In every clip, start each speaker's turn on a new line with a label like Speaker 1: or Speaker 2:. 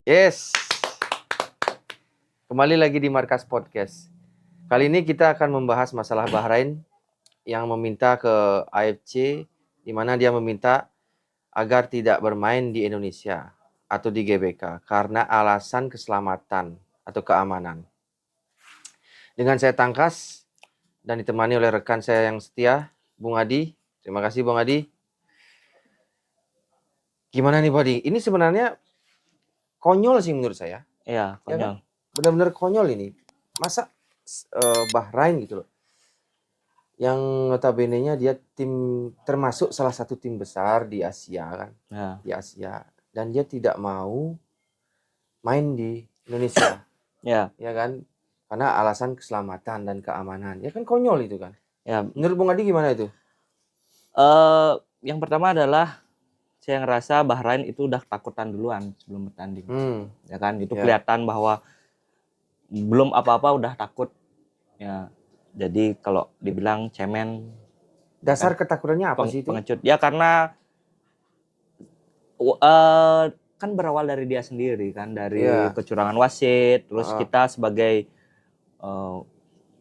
Speaker 1: Yes, kembali lagi di Markas Podcast. Kali ini kita akan membahas masalah Bahrain yang meminta ke AFC, di mana dia meminta agar tidak bermain di Indonesia atau di GBK karena alasan keselamatan atau keamanan. Dengan saya Tangkas dan ditemani oleh rekan saya yang setia, Bung Adi. Terima kasih Bung Adi. Gimana nih Budi? Ini sebenarnya konyol sih menurut saya.
Speaker 2: Iya,
Speaker 1: Ya kan?
Speaker 2: konyol.
Speaker 1: Benar-benar konyol ini. Masa Bahrain gitu loh. Yang notabene-nya dia tim termasuk salah satu tim besar di Asia kan.
Speaker 2: Ya.
Speaker 1: Di Asia. Dan dia tidak mau main di Indonesia.
Speaker 2: Ya.
Speaker 1: Ya kan? Karena alasan keselamatan dan keamanan. Ya kan konyol itu kan.
Speaker 2: Ya.
Speaker 1: Menurut Bung Adi gimana itu?
Speaker 2: Yang pertama adalah saya ngerasa Bahrain itu udah takutan duluan sebelum bertanding. Ya kan, itu kelihatan bahwa belum apa-apa udah takut. Ya. Jadi kalau dibilang cemen,
Speaker 1: dasar ketakutannya apa sih itu?
Speaker 2: Pengecut. Ya karena kan berawal dari dia sendiri kan, dari kecurangan wasit, terus kita sebagai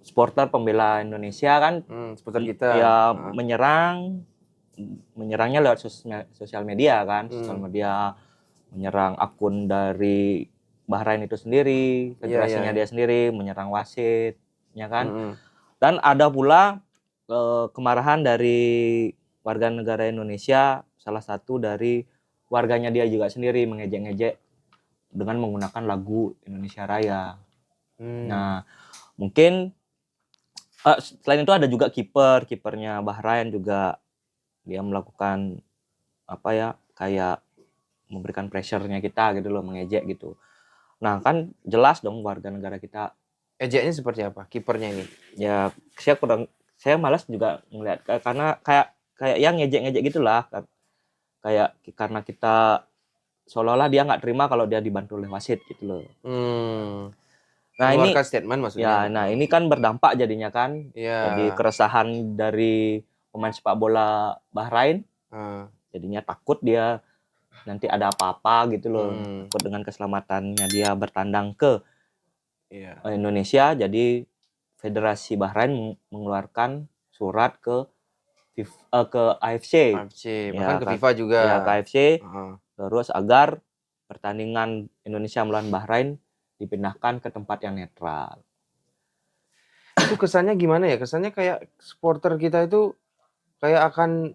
Speaker 2: supporter pembela Indonesia kan,
Speaker 1: supporter kita
Speaker 2: ya menyerangnya lewat sosial media kan, sosial media, menyerang akun dari Bahrain itu sendiri, federasinya dia sendiri, menyerang wasitnya kan. Dan ada pula kemarahan dari warga negara Indonesia, salah satu dari warganya dia juga sendiri mengejek-ngejek dengan menggunakan lagu Indonesia Raya. Nah, mungkin selain itu ada juga kipernya Bahrain juga, dia melakukan kayak memberikan pressure-nya kita gitu loh, mengejek gitu. Nah kan jelas dong warga negara kita.
Speaker 1: Ejeknya seperti apa kipernya ini?
Speaker 2: Ya saya malas juga ngeliat karena kayak yang ngejek-ngejek gitulah, kayak karena kita seolah-olah dia nggak terima kalau dia dibantu oleh wasit gitu loh. Nah ini
Speaker 1: statement maksudnya.
Speaker 2: Ya, nah ini kan berdampak jadinya kan. Jadi keresahan dari pemain sepak bola Bahrain. Jadinya takut dia nanti ada apa-apa gitu loh. Takut dengan keselamatannya dia bertandang ke Indonesia. Jadi Federasi Bahrain mengeluarkan surat ke AFC.
Speaker 1: Bahkan ke FIFA juga.
Speaker 2: Ya, ke AFC. Terus agar pertandingan Indonesia melawan Bahrain dipindahkan ke tempat yang netral.
Speaker 1: Itu kesannya gimana ya? Kesannya kayak supporter kita itu kayak akan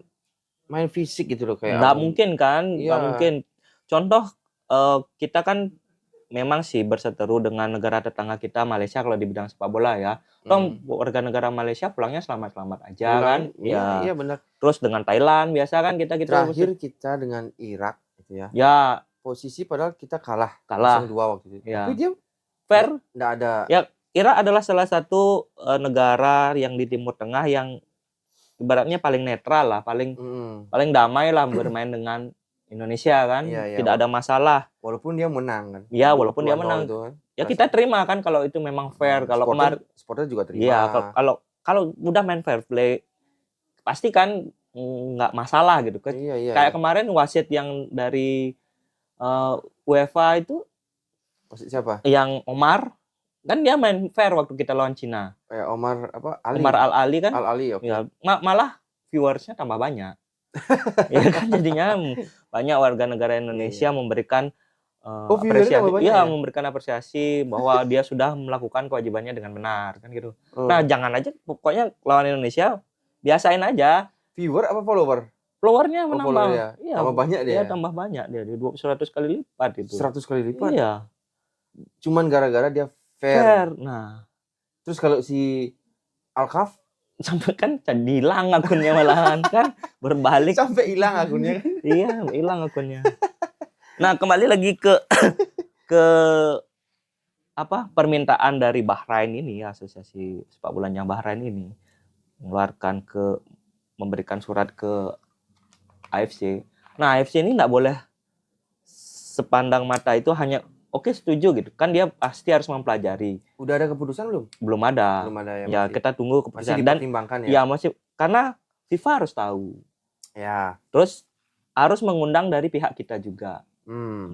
Speaker 1: main fisik gitu loh, kayak
Speaker 2: nggak mungkin kan. Nggak mungkin. Contoh kita kan memang sih berseteru dengan negara tetangga kita, Malaysia, kalau di bidang sepak bola ya. Warga negara Malaysia pulangnya selamat-selamat aja kan.
Speaker 1: Iya benar.
Speaker 2: Terus dengan Thailand biasa kan kita
Speaker 1: terakhir kita dengan Irak gitu ya.
Speaker 2: Ya,
Speaker 1: posisi padahal kita kalah 0-2 waktu itu.
Speaker 2: Ya.
Speaker 1: Tapi dia
Speaker 2: fair.
Speaker 1: Nggak ada.
Speaker 2: Ya, Irak adalah salah satu negara yang di Timur Tengah yang ibaratnya paling netral lah, paling damai lah bermain dengan Indonesia kan. Tidak ada masalah.
Speaker 1: Walaupun dia menang kan.
Speaker 2: Ya, walaupun dia menang. Kan. Ya kita terima kan kalau itu memang fair. Kalau
Speaker 1: supporter juga terima.
Speaker 2: Iya, kalau udah main fair play pasti kan nggak masalah gitu kan. Kayak kemarin wasit yang dari UEFA itu,
Speaker 1: wasit siapa?
Speaker 2: Yang Omar kan dia main fair waktu kita lawan Cina.
Speaker 1: Omar apa? Ali.
Speaker 2: Omar Al-Ali kan.
Speaker 1: Al-Ali, oke.
Speaker 2: Ya, malah viewersnya tambah banyak. Ya kan jadinya banyak warga negara Indonesia memberikan memberikan apresiasi bahwa dia sudah melakukan kewajibannya dengan benar kan gitu. Nah, jangan aja pokoknya lawan Indonesia biasain aja.
Speaker 1: Viewer apa follower?
Speaker 2: Followernya menambah.
Speaker 1: Iya, tambah banyak dia.
Speaker 2: Iya, tambah banyak dia. 100 kali lipat itu.
Speaker 1: 100 kali lipat.
Speaker 2: Iya.
Speaker 1: Cuman gara-gara dia fair.
Speaker 2: Nah,
Speaker 1: terus kalau si Alkaf
Speaker 2: sampai kan hilang akunnya malahan kan, berbalik
Speaker 1: sampai hilang akunnya.
Speaker 2: Iya, hilang akunnya. Nah, kembali lagi ke permintaan dari Bahrain ini, Asosiasi Sepak Bolanya Bahrain ini memberikan surat ke AFC. Nah, AFC ini nggak boleh sepandang mata itu hanya oke setuju gitu kan, dia pasti harus mempelajari.
Speaker 1: Udah ada keputusan belum?
Speaker 2: Belum ada ya, kita tunggu keputusan.
Speaker 1: Masih dipertimbangkan
Speaker 2: ya masih, karena FIFA harus tahu ya, terus harus mengundang dari pihak kita juga.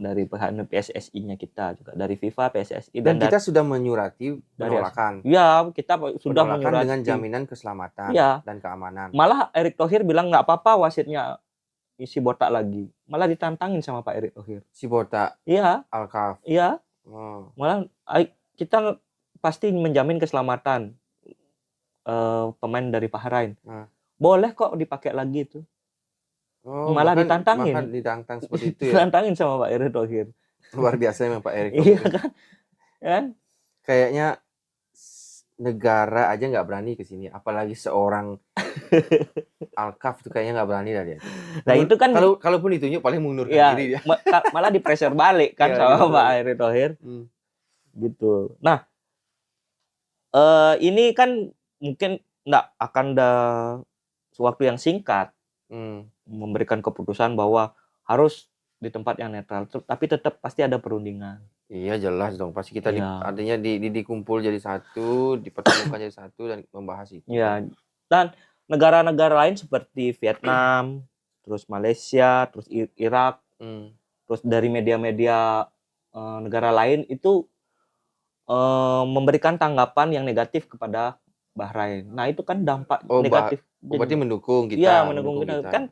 Speaker 2: dari pihak PSSI-nya kita juga, dari FIFA, PSSI
Speaker 1: Dan kita sudah menyurati
Speaker 2: dari
Speaker 1: penolakan.
Speaker 2: Ya, kita sudah
Speaker 1: Penolakan
Speaker 2: menyurati
Speaker 1: dengan jaminan keselamatan
Speaker 2: Iya.
Speaker 1: dan keamanan.
Speaker 2: Malah Erick Thohir bilang nggak apa-apa wasitnya isi botak lagi. Malah ditantangin sama Pak Erick Thohir.
Speaker 1: Si botak
Speaker 2: Iya,
Speaker 1: Alkaf.
Speaker 2: iya.
Speaker 1: Oh.
Speaker 2: Malah kita pasti menjamin keselamatan pemain dari Bahrain. Boleh kok dipakai lagi itu.
Speaker 1: Oh,
Speaker 2: malah
Speaker 1: bahkan
Speaker 2: ditantangin.
Speaker 1: ditantang seperti itu ya.
Speaker 2: Ditantangin sama Pak Erick Thohir.
Speaker 1: Luar biasa memang Pak Erick
Speaker 2: Iya
Speaker 1: Thohir.
Speaker 2: kan?
Speaker 1: Kayaknya negara aja nggak berani ke sini, apalagi seorang Alkaf tuh kayaknya nggak berani lah dia.
Speaker 2: Nah, itu kan
Speaker 1: kalaupun ditunjuk paling mengundurkan
Speaker 2: ya,
Speaker 1: diri dia.
Speaker 2: Malah di-pressure balik kan
Speaker 1: Iya,
Speaker 2: sama Pak Erick Thohir. Gitu. Nah, ini kan mungkin nggak akan ada waktu yang singkat memberikan keputusan bahwa harus di tempat yang netral, tapi tetap pasti ada perundingan.
Speaker 1: Iya, jelas dong, pasti kita artinya dikumpul jadi satu, dipertemukan jadi satu dan membahas itu.
Speaker 2: Iya. Dan negara-negara lain seperti Vietnam, terus Malaysia, terus Irak, terus dari media-media negara lain itu memberikan tanggapan yang negatif kepada Bahrain. Nah, itu kan dampak negatif.
Speaker 1: Berarti mendukung kita.
Speaker 2: Iya, mendukung kita. Kan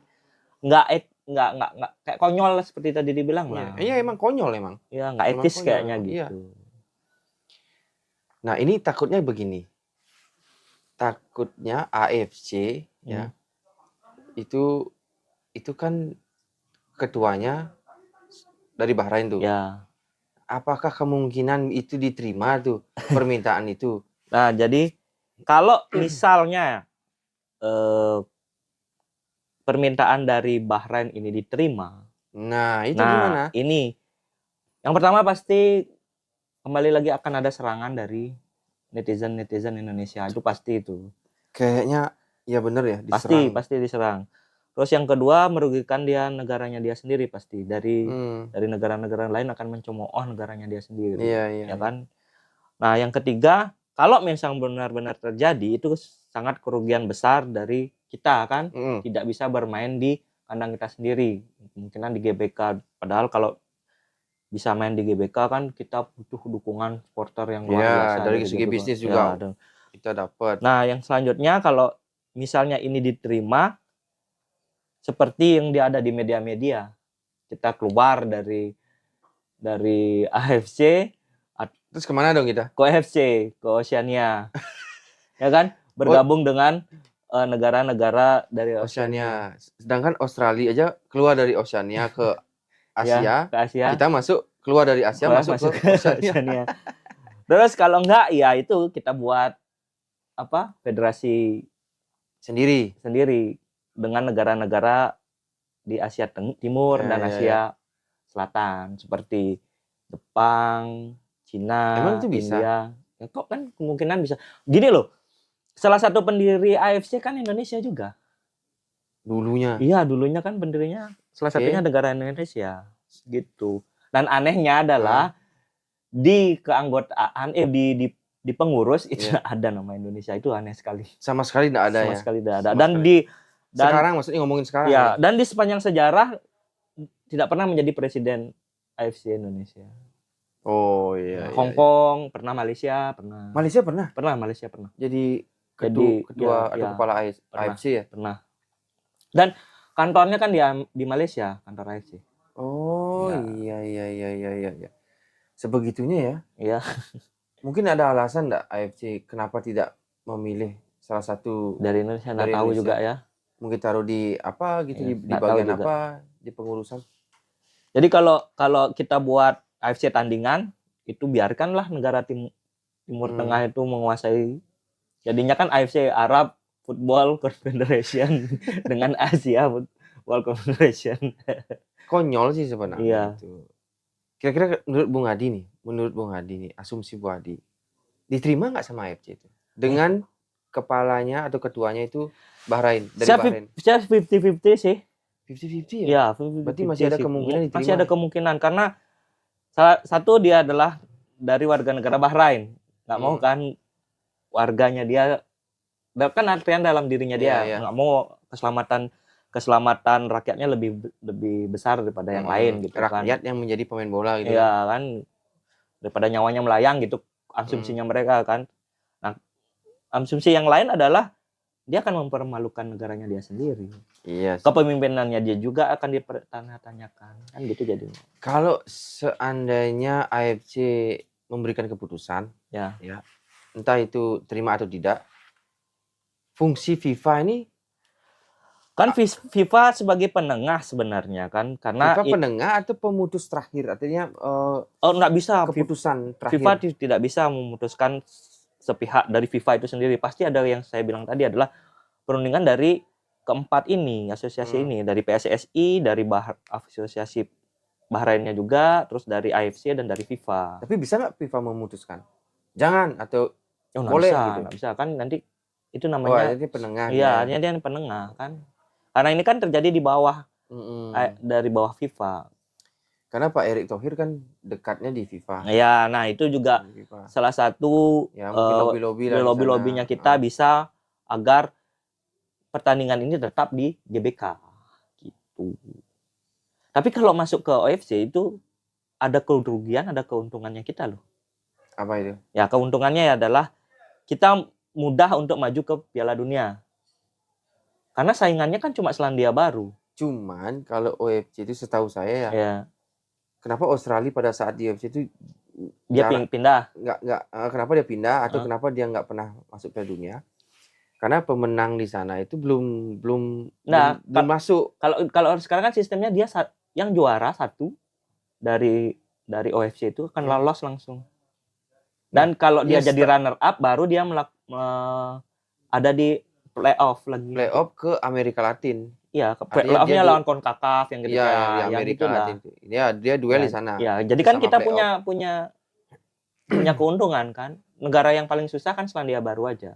Speaker 2: nggak kayak konyol seperti tadi dibilang lah.
Speaker 1: Iya, emang konyol emang.
Speaker 2: Iya, nggak etis konyol, kayaknya gitu. Iya.
Speaker 1: Nah, ini takutnya begini. Takutnya AFC ya. Itu kan ketuanya dari Bahrain tuh.
Speaker 2: Ya.
Speaker 1: Apakah kemungkinan itu diterima tuh permintaan itu?
Speaker 2: Nah, jadi kalau misalnya permintaan dari Bahrain ini diterima,
Speaker 1: nah itu gimana?
Speaker 2: Ini yang pertama pasti kembali lagi akan ada serangan dari netizen Indonesia, itu pasti itu.
Speaker 1: Kayaknya ya bener ya, diserang.
Speaker 2: Pasti diserang. Terus yang kedua merugikan negaranya dia sendiri pasti. Dari negara-negara lain akan mencemooh negaranya dia sendiri.
Speaker 1: Iya.
Speaker 2: Ya kan? Nah, yang ketiga, kalau misalnya benar-benar terjadi itu sangat kerugian besar dari kita kan. Tidak bisa bermain di kandang kita sendiri. Kemungkinan di GBK. Padahal kalau bisa main di GBK kan kita butuh dukungan supporter yang luar biasa.
Speaker 1: Dari segi bisnis juga kita dapat.
Speaker 2: Nah, yang selanjutnya kalau misalnya ini diterima seperti yang ada di media-media, kita keluar dari AFC,
Speaker 1: terus kemana dong kita?
Speaker 2: Ke AFC, ke Oceania, ya kan? Bergabung dengan negara-negara dari
Speaker 1: Oceania. Sedangkan Australia aja keluar dari Oceania ke Asia,
Speaker 2: ke Asia.
Speaker 1: Kita keluar dari Asia masuk ke Oceania.
Speaker 2: Terus kalau enggak ya itu kita buat federasi sendiri dengan negara-negara di Asia Timur dan Asia Selatan seperti Jepang, Cina,
Speaker 1: emang itu bisa?
Speaker 2: India. Ya, kok kan kemungkinan bisa. Gini loh, salah satu pendiri AFC kan Indonesia juga.
Speaker 1: Dulunya?
Speaker 2: Iya, dulunya kan pendirinya salah satunya negara Indonesia gitu. Dan anehnya adalah di keanggotaan di pengurus itu ada nama Indonesia, itu aneh sekali.
Speaker 1: Sama sekali tidak ada
Speaker 2: Sama sekali tidak ada. Dan
Speaker 1: sekarang maksudnya ngomongin sekarang.
Speaker 2: Ya, dan di sepanjang sejarah tidak pernah menjadi presiden AFC Indonesia.
Speaker 1: Oh iya.
Speaker 2: Hong Kong pernah, Malaysia pernah.
Speaker 1: Malaysia pernah?
Speaker 2: Malaysia pernah.
Speaker 1: Jadi ketua atau kepala AFC ya?
Speaker 2: Pernah. Dan kantornya kan di Malaysia, kantor AFC.
Speaker 1: Oh iya. Sebegitunya ya?
Speaker 2: Iya.
Speaker 1: Mungkin ada alasan enggak AFC kenapa tidak memilih salah satu
Speaker 2: dari Indonesia? Nggak tahu juga ya.
Speaker 1: Mungkin taruh di apa gitu, di bagian apa, di pengurusan.
Speaker 2: Jadi kalau kita buat AFC tandingan, itu biarkanlah negara Timur Tengah itu menguasai. Jadinya kan AFC Arab Football Confederation dengan Asia Football Confederation.
Speaker 1: Konyol sih sebenarnya.
Speaker 2: Iya.
Speaker 1: Gitu. Kira-kira menurut Bung Hadi nih, asumsi Bung Hadi, diterima nggak sama AFC itu? Dengan kepalanya atau ketuanya itu Bahrain, dari Bahrain.
Speaker 2: Saya 50-50 sih.
Speaker 1: 50-50 ya?
Speaker 2: Iya,
Speaker 1: 50-50. Berarti masih ada kemungkinan diterima.
Speaker 2: Masih ada kemungkinan karena salah satu dia adalah dari warga negara Bahrain. Nggak mau kan warganya dia, kan artian dalam dirinya dia nggak mau keselamatan keselamatan rakyatnya lebih besar daripada yang lain gitu kan.
Speaker 1: Rakyat yang menjadi pemain bola gitu.
Speaker 2: Iya kan, daripada nyawanya melayang gitu asumsinya mereka kan. Nah, asumsi yang lain adalah dia akan mempermalukan negaranya dia sendiri.
Speaker 1: Iya.
Speaker 2: Kepemimpinannya dia juga akan dipertanyakan kan gitu jadinya.
Speaker 1: Kalau seandainya AFC memberikan keputusan,
Speaker 2: ya,
Speaker 1: entah itu terima atau tidak, fungsi FIFA ini
Speaker 2: kan FIFA sebagai penengah sebenarnya kan, karena
Speaker 1: FIFA penengah atau pemutus terakhir, artinya
Speaker 2: nggak bisa
Speaker 1: keputusan terakhir.
Speaker 2: FIFA tidak bisa memutuskan sepihak dari FIFA itu sendiri. Pasti ada yang saya bilang tadi adalah perundingan dari keempat ini, asosiasi ini, dari PSSI, dari asosiasi Bahrainnya juga, terus dari AFC dan dari FIFA.
Speaker 1: Tapi bisa nggak FIFA memutuskan? Jangan atau
Speaker 2: boleh gitu? Nggak bisa kan, nanti itu namanya.
Speaker 1: Ini penengah.
Speaker 2: Iya, dia penengah kan. Karena ini kan terjadi di bawah, dari bawah FIFA.
Speaker 1: Karena Pak Erick Thohir kan dekatnya di FIFA.
Speaker 2: Ya, nah itu juga salah satu lobby-lobbynya kita bisa agar pertandingan ini tetap di GBK gitu. Tapi kalau masuk ke OFC itu ada kerugian, ada keuntungannya kita loh.
Speaker 1: Apa itu?
Speaker 2: Ya, keuntungannya adalah kita mudah untuk maju ke Piala Dunia. Karena saingannya kan cuma Selandia Baru.
Speaker 1: Cuman kalau OFC itu setahu saya ya. Kenapa Australia pada saat di OFC itu
Speaker 2: dia pindah?
Speaker 1: Kenapa dia pindah atau kenapa dia nggak pernah masuk Piala Dunia? Karena pemenang di sana itu belum masuk.
Speaker 2: Kalau sekarang kan sistemnya dia yang juara satu dari OFC itu akan lolos langsung. Dan kalau dia jadi runner up baru dia ada di playoff lagi.
Speaker 1: Playoff ke Amerika Latin.
Speaker 2: Iya, playoff-nya lawan CONCACAF yang ketika
Speaker 1: di Amerika Latin. Ya, dia duel di sana.
Speaker 2: Ya, jadi kan kita punya keuntungan kan. Negara yang paling susah kan Selandia Baru aja.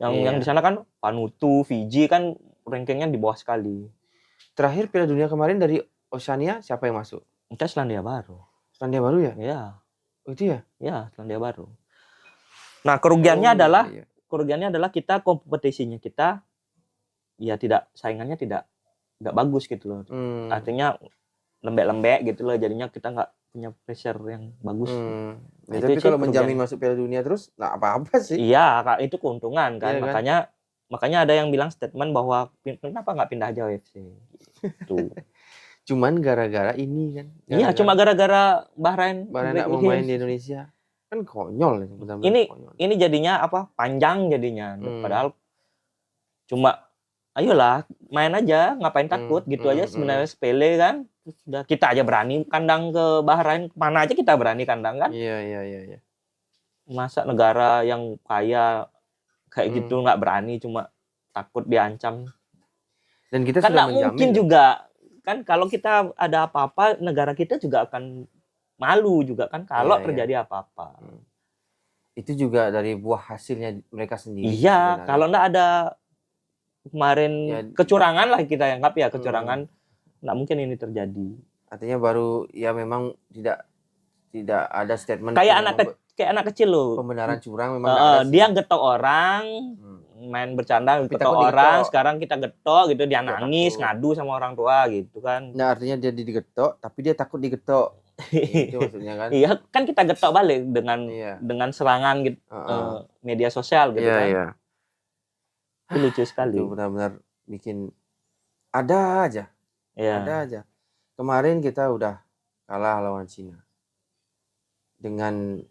Speaker 2: Yang di sana kan Vanuatu, Fiji kan rankingnya di bawah sekali.
Speaker 1: Terakhir Piala Dunia kemarin dari Oceania siapa yang masuk?
Speaker 2: Itu Selandia Baru.
Speaker 1: Selandia Baru ya?
Speaker 2: Iya.
Speaker 1: Oh, itu ya?
Speaker 2: Iya, Selandia Baru. Nah, kerugiannya adalah kita kompetisinya kita ya saingannya tidak bagus gitu loh. Artinya lembek-lembek gitu loh, jadinya kita nggak punya pressure yang bagus.
Speaker 1: Nah, tapi kalau menjamin masuk Piala Dunia terus nggak apa-apa sih.
Speaker 2: Iya, itu keuntungan kan. Iya, makanya ada yang bilang statement bahwa kenapa nggak pindah aja OFC gitu.
Speaker 1: Cuman gara-gara ini kan.
Speaker 2: Iya, cuma gara-gara Bahrain
Speaker 1: nggak mau main di Indonesia. Kan konyol
Speaker 2: ini jadinya panjang jadinya. Padahal cuma ayolah main aja, ngapain takut gitu aja, sebenarnya sepele kan. Sudah kita aja berani kandang ke Bahrain, mana aja kita berani kandang kan.
Speaker 1: Iya.
Speaker 2: Masa negara yang kaya kayak gitu nggak berani, cuma takut diancam.
Speaker 1: Dan kita
Speaker 2: kan
Speaker 1: sudah
Speaker 2: menjamin mungkin juga kan, kalau kita ada apa-apa negara kita juga akan malu juga kan kalau terjadi apa-apa.
Speaker 1: Itu juga dari buah hasilnya mereka sendiri.
Speaker 2: Iya, kalau nggak ada kemarin kecurangan lah kita anggap ya, kecurangan, nggak mungkin ini terjadi.
Speaker 1: Artinya baru ya memang tidak ada statement
Speaker 2: kayak anak kecil loh.
Speaker 1: Pembenaran curang memang
Speaker 2: dia getok orang, main bercanda getok orang, sekarang kita getok gitu, dia nangis, ngadu sama orang tua gitu kan.
Speaker 1: Nah, artinya dia digetok tapi dia takut digetok. Itu maksudnya kan.
Speaker 2: Iya, kan kita getok balik dengan serangan gitu, media sosial gitu kan.
Speaker 1: Iya.
Speaker 2: Itu lucu sekali.
Speaker 1: Itu benar-benar bikin ada aja. Kemarin kita udah kalah lawan Cina. Dengan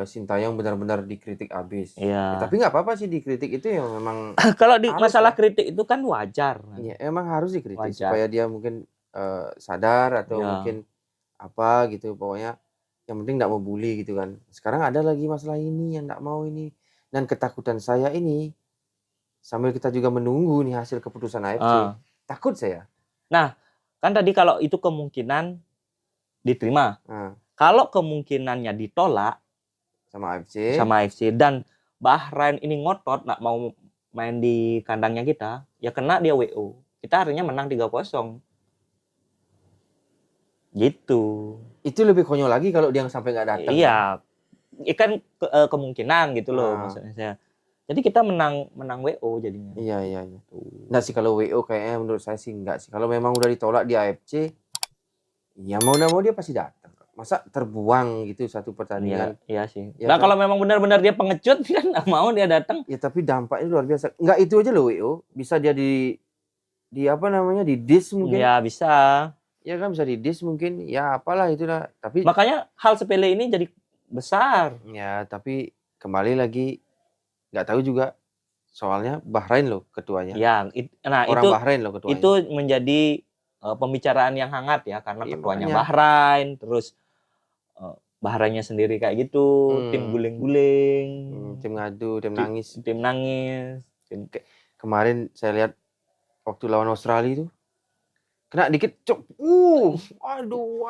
Speaker 1: Sintayong benar-benar dikritik habis. Tapi nggak apa-apa sih dikritik itu ya memang.
Speaker 2: Kalau masalah kritik itu kan wajar.
Speaker 1: Iya, emang harus dikritik supaya dia mungkin sadar atau mungkin apa gitu, pokoknya yang penting nggak mau bully gitu kan. Sekarang ada lagi masalah ini yang nggak mau ini, dan ketakutan saya ini sambil kita juga menunggu nih hasil keputusan AFC. Takut saya.
Speaker 2: Nah, kan tadi kalau itu kemungkinan diterima. Kalau kemungkinannya ditolak sama AFC dan Bahrain ini ngotot nggak mau main di kandangnya kita, ya kena dia WO. Kita harinya menang 3-0. Gitu. Itu
Speaker 1: lebih konyol lagi kalau dia sampai nggak datang.
Speaker 2: Iya. Kan kemungkinan gitu loh maksudnya saya. Jadi kita menang WO jadinya.
Speaker 1: Iya. Nggak sih kalau WO kayaknya menurut saya sih enggak sih. Kalau memang udah ditolak di AFC, ya mau nggak mau dia pasti datang. Masa terbuang gitu satu pertandingan?
Speaker 2: Iya sih.
Speaker 1: Ya
Speaker 2: Nah
Speaker 1: kan?
Speaker 2: kalau memang benar-benar dia pengecut kan nggak mau dia datang.
Speaker 1: Ya tapi dampaknya luar biasa. Nggak itu aja loh WO, bisa dia di apa namanya, di diss mungkin.
Speaker 2: Ya bisa.
Speaker 1: Ya kan bisa di diss mungkin. Ya apalah itulah. Tapi
Speaker 2: makanya hal sepele ini jadi besar.
Speaker 1: Ya tapi kembali lagi nggak tahu juga. Soalnya Bahrain loh ketuanya.
Speaker 2: Ya,
Speaker 1: Orang Bahrain loh ketuanya.
Speaker 2: itu menjadi pembicaraan yang hangat ya karena
Speaker 1: Iya,
Speaker 2: ketuanya
Speaker 1: makanya.
Speaker 2: Bahrain, terus Bahrainnya sendiri kayak gitu, tim guling-guling,
Speaker 1: tim ngadu, tim nangis. Kemarin saya lihat waktu lawan Australia itu kena dikit cok. Aduh.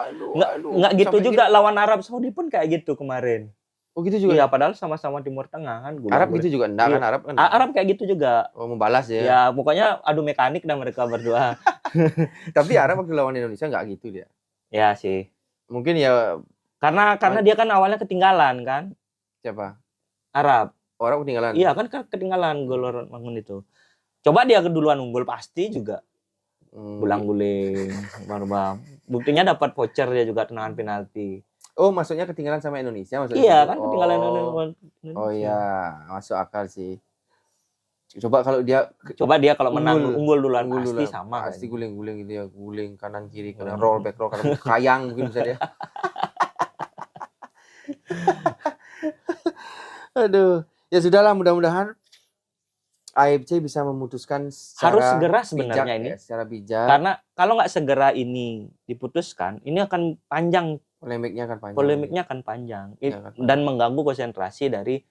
Speaker 2: Nggak gitu juga lawan Arab Saudi pun kayak gitu kemarin.
Speaker 1: Oh gitu juga.
Speaker 2: Iya, padahal sama-sama Timur Tengah kan.
Speaker 1: Arab gitu juga enggak kan Arab kan?
Speaker 2: Arab kayak gitu juga.
Speaker 1: Oh, membalas ya.
Speaker 2: Ya, pokoknya adu mekanik dah mereka berdua.
Speaker 1: Tapi Arab waktu lawan Indonesia nggak gitu dia.
Speaker 2: Ya sih.
Speaker 1: Mungkin ya
Speaker 2: karena dia kan awalnya ketinggalan kan.
Speaker 1: Siapa?
Speaker 2: Arab.
Speaker 1: Orang ketinggalan.
Speaker 2: Iya kan ketinggalan gol Mangun itu. Coba dia keduluan unggul pasti juga. Gulang-guling, buktinya dapat voucher dia juga tendangan penalti.
Speaker 1: Oh, maksudnya ketinggalan sama Indonesia maksudnya?
Speaker 2: Iya kan ketinggalan Indonesia.
Speaker 1: Oh iya, masuk akal sih. Coba kalau
Speaker 2: menang unggul duluan
Speaker 1: dulu,
Speaker 2: pasti sama.
Speaker 1: Pasti guling-guling gitu ya, guling kanan kiri, kadang roll back roll, kadang kayang mungkin bisa dia. Aduh, ya sudahlah, mudah-mudahan AFC bisa memutuskan
Speaker 2: harus segera sebenarnya ini.
Speaker 1: Ya, secara bijak.
Speaker 2: Karena kalau nggak segera ini diputuskan, ini akan panjang. Polemiknya akan panjang. Dan mengganggu konsentrasi dari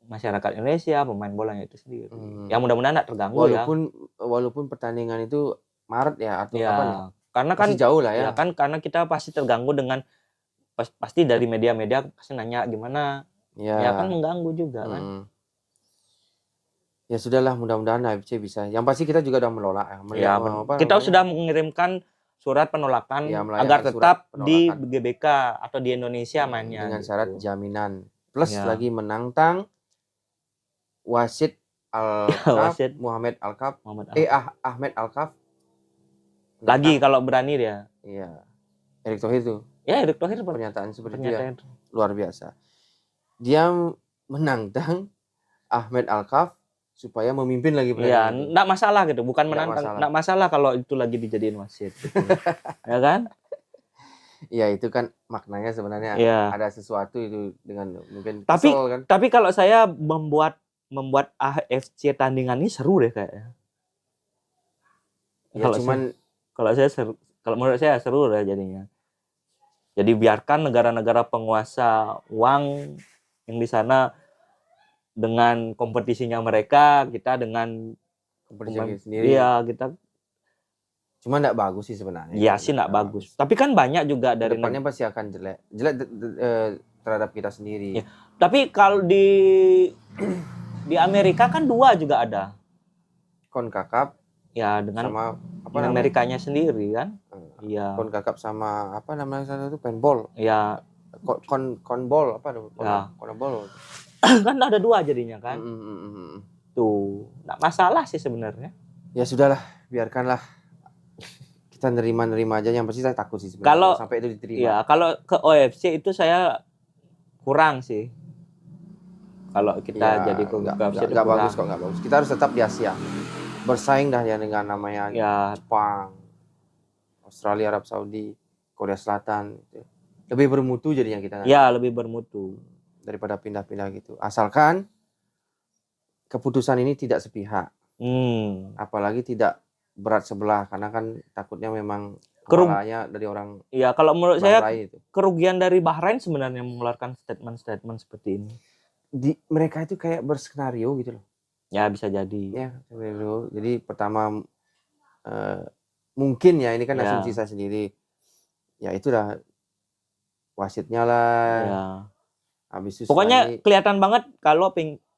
Speaker 2: masyarakat Indonesia, pemain bolanya itu sendiri. Ya mudah-mudahan nggak terganggu
Speaker 1: walaupun pertandingan itu Maret ya atau
Speaker 2: ya,
Speaker 1: kapan ya?
Speaker 2: Karena kan
Speaker 1: jauh lah ya.
Speaker 2: Kan karena kita pasti terganggu dengan pasti dari media-media pasti nanya gimana. Ya kan mengganggu juga kan. Ya sudahlah, mudah-mudahan AFC bisa. Yang pasti kita juga udah menolak ya. Kita sudah mengirimkan surat penolakan agar tetap di GBK atau di Indonesia mainnya
Speaker 1: dengan syarat jaminan plus lagi menantang wasit Al-Kaf, Muhammad Al-Kaf, Ahmed Al-Kaf. Lagi kalau berani dia. Iya. Erick Thohir itu. Ya, Erick Thohir pernyataan seperti itu ya. Luar biasa. Dia menantang Ahmed Al-Kaf supaya memimpin lagi
Speaker 2: pertandingan. Iya, enggak masalah gitu, bukan menantang. Enggak masalah kalau itu lagi dijadiin wasit gitu. Ya kan? Ya itu kan maknanya sebenarnya ada sesuatu itu dengan mungkin kesel kan. Tapi kalau saya membuat AFC tandingan ini seru deh kayaknya. Ya kalau menurut saya seru deh jadinya. Jadi biarkan negara-negara penguasa uang yang di sana dengan kompetisinya mereka, kita dengan kompetisi sendiri. Iya, kita. Cuma enggak bagus sih sebenarnya. Iya sih enggak bagus. Tapi kan banyak juga dari depannya pasti akan jelek terhadap kita sendiri. Ya. Tapi kalau di Amerika kan 2 juga ada. CONCACAF ya dengan sama Amerikanya sendiri kan. Iya. CONCACAF sama apa namanya satu itu paintball. Iya. Konbol apa tuh? Konbol. Kan ada 2 jadinya kan. Tuh, enggak masalah sih sebenarnya. Ya sudahlah, biarkanlah. Kita nerima aja, yang pasti saya takut sih sebenarnya kalau sampai itu diterima. Iya, kalau ke OFC itu saya kurang sih. Kalau kita jadi ke OFC enggak bagus kok, enggak bagus. Kita harus tetap di Asia. Bersaing dah ya dengan namanya Jepang, Australia, Arab Saudi, Korea Selatan gitu. Lebih bermutu jadinya kita. Ya, lebih bermutu daripada pindah-pindah gitu. Asalkan keputusan ini tidak sepihak. Apalagi tidak berat sebelah, karena kan takutnya memang kepalanya dari orang. Iya, kalau menurut saya itu kerugian dari Bahrain sebenarnya mengeluarkan statement seperti ini. Mereka itu kayak berskenario gitu loh. Ya, bisa jadi. Ya, jadi pertama mungkin ya ini kan asumsi saya sendiri. Ya itulah wasitnya lah. Ya. Habis itu pokoknya kelihatan banget kalau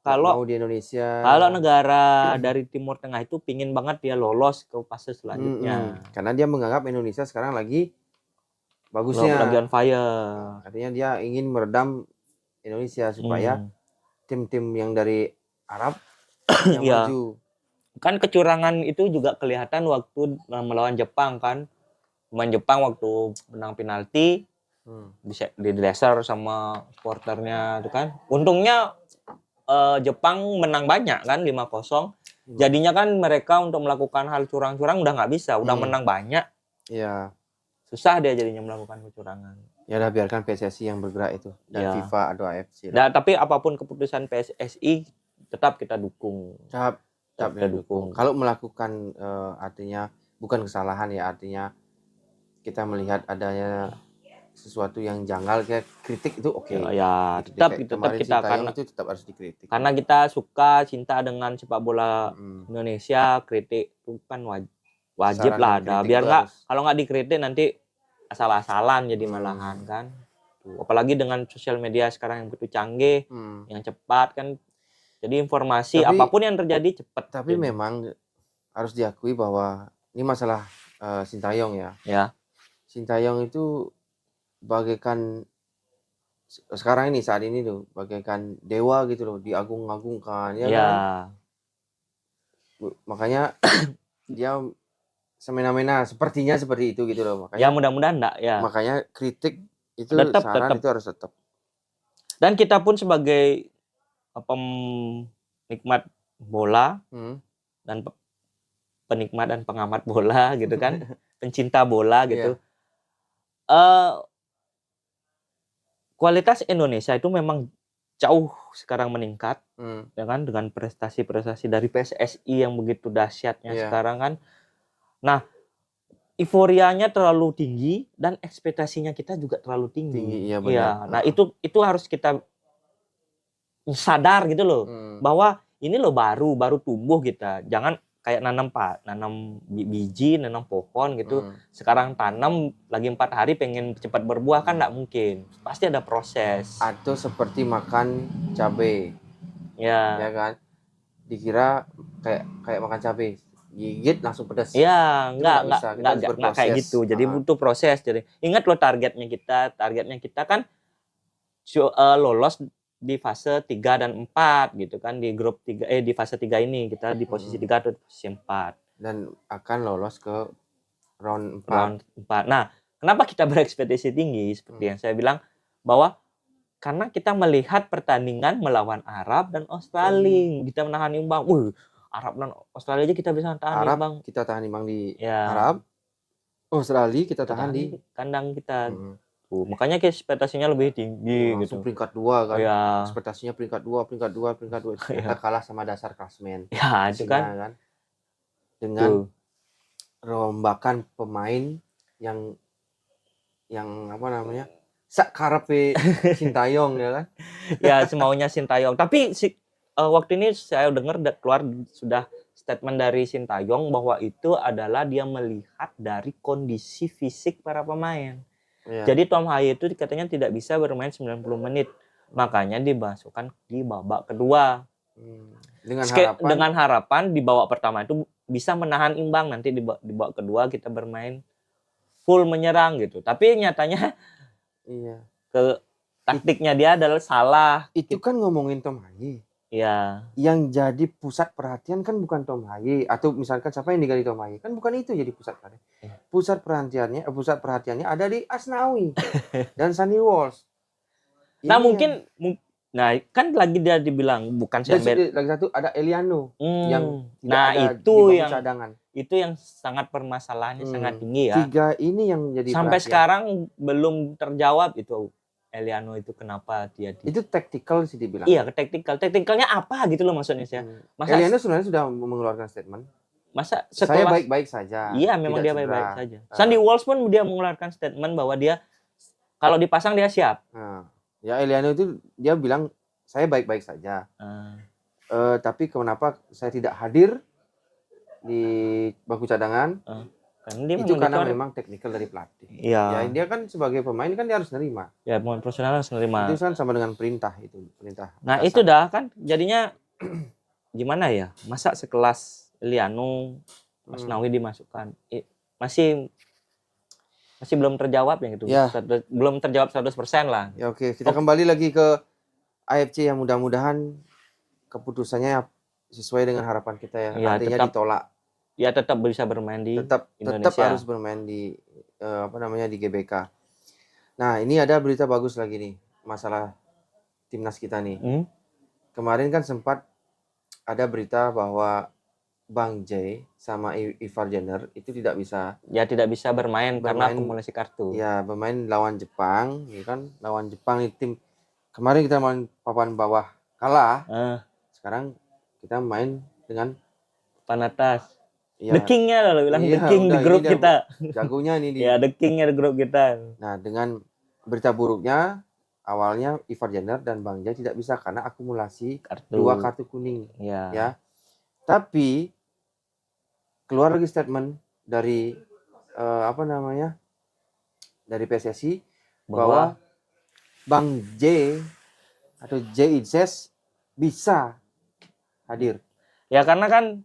Speaker 2: mau di Indonesia. Kalau negara dari Timur Tengah itu pingin banget dia lolos ke fase selanjutnya. Karena dia menganggap Indonesia sekarang lagi bagusnya. Lagi on fire. Artinya dia ingin meredam Indonesia supaya tim-tim yang dari
Speaker 1: Arab yang
Speaker 2: Iya.
Speaker 1: maju.
Speaker 2: Kan kecurangan itu juga kelihatan waktu melawan Jepang kan. Pemain Jepang waktu menang penalti dideser sama supporternya itu kan. Untungnya Jepang menang banyak kan 5-0. Jadinya kan mereka untuk melakukan hal curang-curang udah nggak bisa, udah menang banyak.
Speaker 1: Iya.
Speaker 2: Susah dia jadinya melakukan kecurangan.
Speaker 1: Ya udah biarkan PSSI yang bergerak itu dan
Speaker 2: Ya.
Speaker 1: FIFA atau AFC.
Speaker 2: Nah, tapi apapun keputusan PSSI tetap kita dukung.
Speaker 1: Tetap
Speaker 2: kita dukung.
Speaker 1: Kalau melakukan artinya bukan kesalahan ya, artinya kita melihat adanya sesuatu yang janggal, kayak kritik itu oke.
Speaker 2: Ya, tetap kita
Speaker 1: karena itu tetap harus dikritik.
Speaker 2: Karena kita suka cinta dengan sepak bola Indonesia, kritik itu kan wajib lah ada. Biar nggak, kalau nggak dikritik nanti asal-asalan jadi malahan kan. Apalagi dengan sosial media sekarang yang begitu canggih, yang cepat kan. Jadi informasi apapun yang terjadi cepat.
Speaker 1: Tapi memang harus diakui bahwa ini masalah Sintayong ya.
Speaker 2: Ya.
Speaker 1: Sintayong itu bagaikan sekarang ini, saat ini tuh bagaikan dewa gitu loh, diagung-agungkan ya kan. Makanya dia semena-mena sepertinya seperti itu gitu loh. Makanya
Speaker 2: ya mudah-mudahan enggak ya.
Speaker 1: Makanya kritik itu
Speaker 2: tetap.
Speaker 1: Itu harus tetap.
Speaker 2: Dan kita pun sebagai penikmat bola dan penikmat dan pengamat bola gitu kan, pencinta bola gitu. Kualitas Indonesia itu memang jauh sekarang meningkat, ya kan, dengan prestasi-prestasi dari PSSI yang begitu dahsyatnya sekarang kan. Nah, euforianya terlalu tinggi dan ekspektasinya kita juga terlalu tinggi.
Speaker 1: Iya, benar.
Speaker 2: Nah, itu harus kita sadar gitu loh, bahwa ini loh baru tumbuh kita. Jangan kayak nanam biji, nanam pohon gitu. Sekarang tanam lagi 4 hari pengen cepat berbuah kan nggak mungkin. Pasti ada proses.
Speaker 1: Atau seperti makan cabai. Ya kan? Dikira kayak makan cabai. Gigit langsung pedas.
Speaker 2: Iya, enggak kayak gitu. Jadi butuh proses. Jadi ingat loh targetnya kita kan lolos di fase 3 dan 4 gitu kan, di grup 3 di fase 3 ini kita di posisi 3 atau posisi 4
Speaker 1: dan akan lolos ke round
Speaker 2: 4. Nah, kenapa kita berekspektasi tinggi seperti yang saya bilang, bahwa karena kita melihat pertandingan melawan Arab dan Australia, kita menahan imbang. Arab dan Australia aja kita bisa tahan imbang.
Speaker 1: Kita tahan imbang di Arab, Australia kita tahan di
Speaker 2: kandang kita. Makanya ekspektasinya lebih tinggi gitu.
Speaker 1: Peringkat 2 kan. Ekspektasinya peringkat 2. Kita kalah sama dasar klasemen.
Speaker 2: Ya, itu kan.
Speaker 1: Dengan rombakan pemain yang apa namanya? Sakarepe Sintayong ya kan.
Speaker 2: Ya, semaunya Sintayong. Tapi waktu ini saya dengar keluar sudah statement dari Sintayong bahwa itu adalah dia melihat dari kondisi fisik para pemain. Jadi Tom Haye itu katanya tidak bisa bermain 90 menit. Makanya dimasukkan di babak kedua. Dengan harapan di babak pertama itu bisa menahan imbang, nanti di babak kedua kita bermain full menyerang gitu. Tapi nyatanya taktiknya dia adalah salah.
Speaker 1: Itu kan ngomongin Tom Haye.
Speaker 2: Iya.
Speaker 1: Yang jadi pusat perhatian kan bukan Tom Haye, atau misalkan siapa yang diganti Tom Haye, kan bukan itu jadi pusat perhatian. Pusat perhatiannya ada di Asnawi dan Sunny Walsh.
Speaker 2: Nah, mungkin kan lagi dia dibilang bukan
Speaker 1: lagi satu ada Eliano yang
Speaker 2: itu yang cadangan. Itu yang sangat permasalahannya sangat tinggi ya.
Speaker 1: 3 ini yang jadi
Speaker 2: sampai perhatian. Sekarang belum terjawab itu. Eliano itu kenapa dia
Speaker 1: itu taktikal sih dibilang.
Speaker 2: Iya, taktikalnya apa gitu loh maksudnya saya.
Speaker 1: Eliano sebenarnya sudah mengeluarkan statement.
Speaker 2: Masa
Speaker 1: saya baik-baik saja.
Speaker 2: Iya, memang dia baik-baik saja. Sandy Walsh pun dia mengeluarkan statement bahwa dia kalau dipasang dia siap.
Speaker 1: Ya, Eliano itu dia bilang saya baik-baik saja. Tapi kenapa saya tidak hadir di bangku cadangan? Itu karena memang teknikal dari pelatih.
Speaker 2: Iya.
Speaker 1: Ya, dia kan sebagai pemain kan dia harus nerima.
Speaker 2: Ya, pemain profesional harus nerima.
Speaker 1: Itu kan sama dengan perintah.
Speaker 2: Nah, itu dah kan jadinya gimana ya? Masa sekelas Eliano, Asnawi dimasukkan. Masih belum terjawab yang itu.
Speaker 1: Ya.
Speaker 2: Belum terjawab 100% lah.
Speaker 1: Ya, oke. Kita kembali lagi ke AFC yang mudah-mudahan keputusannya sesuai dengan harapan kita ya.
Speaker 2: Ya,
Speaker 1: Artinya
Speaker 2: tetap
Speaker 1: ditolak.
Speaker 2: ya tetap bisa bermain di
Speaker 1: Tetap
Speaker 2: Indonesia.
Speaker 1: harus bermain di di GBK. Nah, ini ada berita bagus lagi nih masalah timnas kita nih. Kemarin kan sempat ada berita bahwa Bang J sama Ivar Jenner itu tidak bisa
Speaker 2: bermain karena akumulasi kartu.
Speaker 1: Ya, bermain lawan Jepang, ya kan? Lawan Jepang nih tim kemarin kita main papan bawah kalah. Sekarang kita main dengan
Speaker 2: papan atas.
Speaker 1: Ya,
Speaker 2: The King-nya lah bilang,
Speaker 1: iya,
Speaker 2: The King di grup kita.
Speaker 1: Jagonya nih
Speaker 2: Ya, The King-nya di grup kita.
Speaker 1: Nah, dengan berita buruknya awalnya Ivar Jenner dan Bang J tidak bisa karena akumulasi dua kartu kuning. Ya. Tapi keluar lagi statement dari dari PSSI bahwa Bang J atau J Idzes bisa hadir.
Speaker 2: Ya, karena kan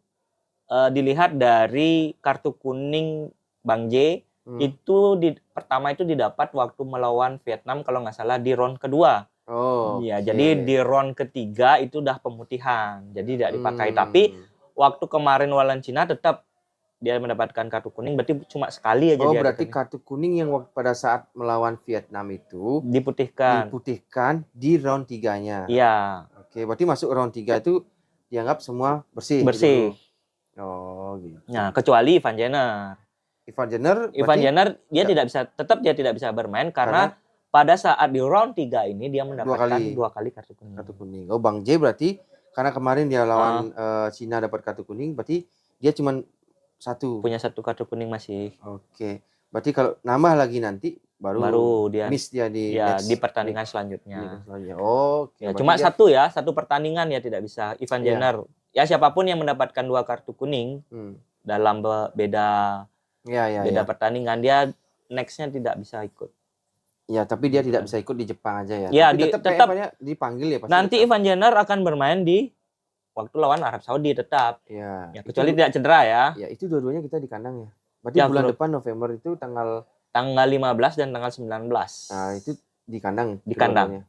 Speaker 2: dilihat dari kartu kuning Bang J itu pertama itu didapat waktu melawan Vietnam kalau nggak salah di round kedua. Ya, jadi di round ketiga itu udah pemutihan, jadi tidak dipakai. Tapi waktu kemarin lawan Cina tetap dia mendapatkan kartu kuning, berarti cuma sekali aja.
Speaker 1: Berarti kartu kuning yang pada saat melawan Vietnam itu diputihkan di round 3-nya.
Speaker 2: Iya.
Speaker 1: Oke, berarti masuk round 3 itu dianggap semua bersih.
Speaker 2: Gitu.
Speaker 1: Gitu.
Speaker 2: Nah, kecuali Ivan Jenner dia tidak bisa bermain karena pada saat di round 3 ini dia mendapatkan dua kali kartu kuning.
Speaker 1: Bang J berarti karena kemarin dia lawan Cina dapat kartu kuning, berarti dia cuma
Speaker 2: punya satu kartu kuning masih.
Speaker 1: Oke. Berarti kalau nambah lagi nanti baru dia miss dia di
Speaker 2: pertandingan selanjutnya.
Speaker 1: Oke.
Speaker 2: Ya, cuma satu pertandingan ya tidak bisa Ivan Jenner. Ya, siapapun yang mendapatkan 2 kartu kuning dalam beda pertandingan, dia next-nya tidak bisa ikut.
Speaker 1: Ya, tapi dia tidak bisa ikut di Jepang aja ya.
Speaker 2: Ya,
Speaker 1: tapi tetap dipanggil ya pasti.
Speaker 2: Nanti Ivan Jenner akan bermain di waktu lawan Arab Saudi tetap. Ya, kecuali tidak cedera ya.
Speaker 1: Ya, itu dua-duanya kita di kandang ya. Berarti bulan depan November itu tanggal
Speaker 2: 15 dan tanggal 19.
Speaker 1: Nah, itu di kandang.
Speaker 2: Di kandang.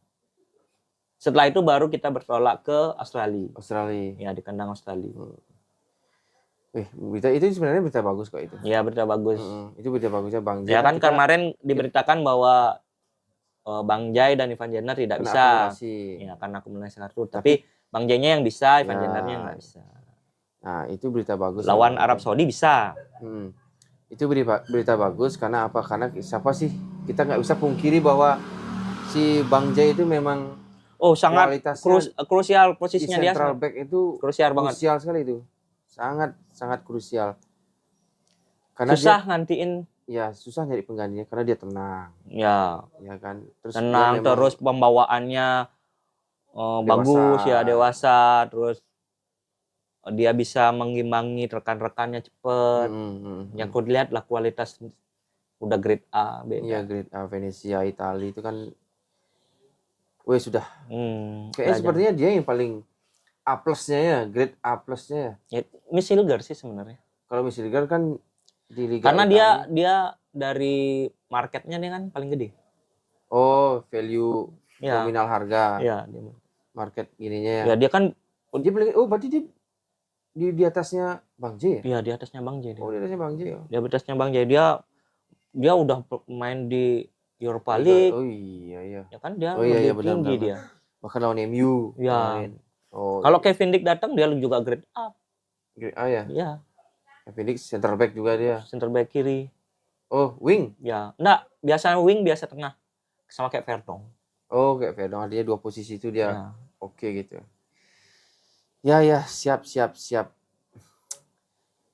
Speaker 2: Setelah itu baru kita bertolak ke Australia. Ya, di kandang Australia.
Speaker 1: Berita itu sebenarnya berita bagus kok itu.
Speaker 2: Ya, berita bagus.
Speaker 1: Itu berita bagusnya Bang J.
Speaker 2: Ya kan kemarin diberitakan bahwa Bang Jai dan Ivan Jenner tidak bisa. Ya, karena akumulasi kartu. Tapi Bang Jai-nya yang bisa, Ivan Jenner-nya nggak bisa.
Speaker 1: Nah, itu berita bagus.
Speaker 2: Lawan Arab Saudi bisa.
Speaker 1: Itu berita bagus karena apa? Karena siapa sih? Kita nggak bisa pungkiri bahwa si Bang Jai itu memang
Speaker 2: sangat krusial posisinya dia.
Speaker 1: Central back itu
Speaker 2: krusial banget.
Speaker 1: Krusial sekali itu. Sangat krusial. Karena
Speaker 2: susah ngantiin.
Speaker 1: Ya, susah nyari penggantinya karena dia tenang.
Speaker 2: Ya
Speaker 1: kan.
Speaker 2: Terus tenang, terus pembawaannya bagus ya, dewasa, terus dia bisa mengimbangi rekan-rekannya cepet. Yang aku lihat lah kualitas udah grade A, beda.
Speaker 1: Iya, grade A, Venezia, Italia itu kan sudah. Kayaknya sepertinya dia yang paling A plusnya ya, grade A plusnya ya.
Speaker 2: Miss Hilger sih sebenarnya.
Speaker 1: Kalau Miss Hilger kan di Liga
Speaker 2: karena dia dari marketnya dia kan paling gede.
Speaker 1: Value nominal harga.
Speaker 2: Iya,
Speaker 1: market ininya ya.
Speaker 2: Ya, dia kan
Speaker 1: dia paling berarti dia di atasnya Bang J ya?
Speaker 2: Iya, di atasnya Bang J.
Speaker 1: Di atasnya Bang J ya.
Speaker 2: Dia di atasnya Bang J. Dia udah main di Europa League.
Speaker 1: Iya.
Speaker 2: Ya kan dia lebih tinggi dia.
Speaker 1: Bahkan lawan MU.
Speaker 2: Ya. Kalau Kevin Dick datang dia juga grade up.
Speaker 1: Grade A ya?
Speaker 2: Iya.
Speaker 1: Kevin Dick center back juga dia.
Speaker 2: Center back kiri.
Speaker 1: Wing?
Speaker 2: Ya. Enggak, biasa wing, biasa tengah. Sama kayak Verdong.
Speaker 1: Kayak Verdong, dia 2 posisi itu dia. Oke gitu. Ya, siap.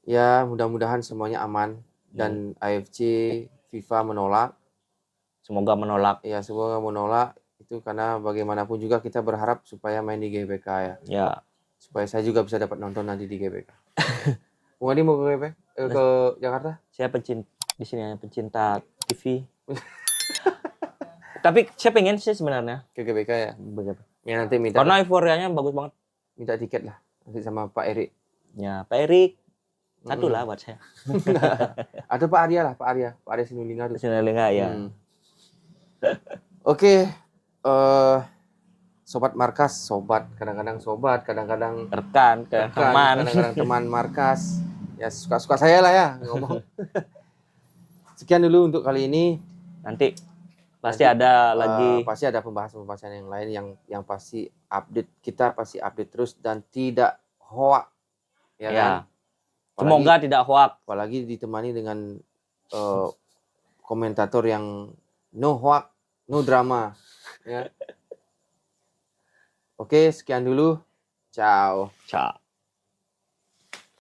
Speaker 1: Ya, mudah-mudahan semuanya aman dan AFC FIFA menolak.
Speaker 2: Semoga menolak.
Speaker 1: Ya, semoga menolak itu karena bagaimanapun juga kita berharap supaya main di GBK ya.
Speaker 2: Ya.
Speaker 1: Supaya saya juga bisa dapat nonton nanti di GBK. Bung Adi mau ke GBK? Ke Jakarta?
Speaker 2: Saya di sini pencinta TV. Tapi saya pengen sih sebenarnya
Speaker 1: ke GBK ya. Ya nanti minta.
Speaker 2: Karena euforianya bagus banget.
Speaker 1: Minta tiket lah nanti sama Pak Erik.
Speaker 2: Ya, Pak Erik. Satu lah buat saya.
Speaker 1: Atau Pak Arya lah, Pak Arya Sinulinga tuh.
Speaker 2: Sinulinga ya.
Speaker 1: Oke. sobat markas, kadang-kadang sobat, kadang-kadang
Speaker 2: rekan, teman.
Speaker 1: kadang-kadang teman markas. Ya suka-suka saya lah ya ngomong. Sekian dulu untuk kali ini.
Speaker 2: Nanti pasti ada lagi.
Speaker 1: Pasti ada pembahasan yang lain yang pasti kita pasti update terus dan tidak hoak. Ya kan?
Speaker 2: Semoga tidak hoak.
Speaker 1: Apalagi ditemani dengan komentator yang no hoak, no drama. Ya. Oke, sekian dulu. Ciao.
Speaker 2: Ciao.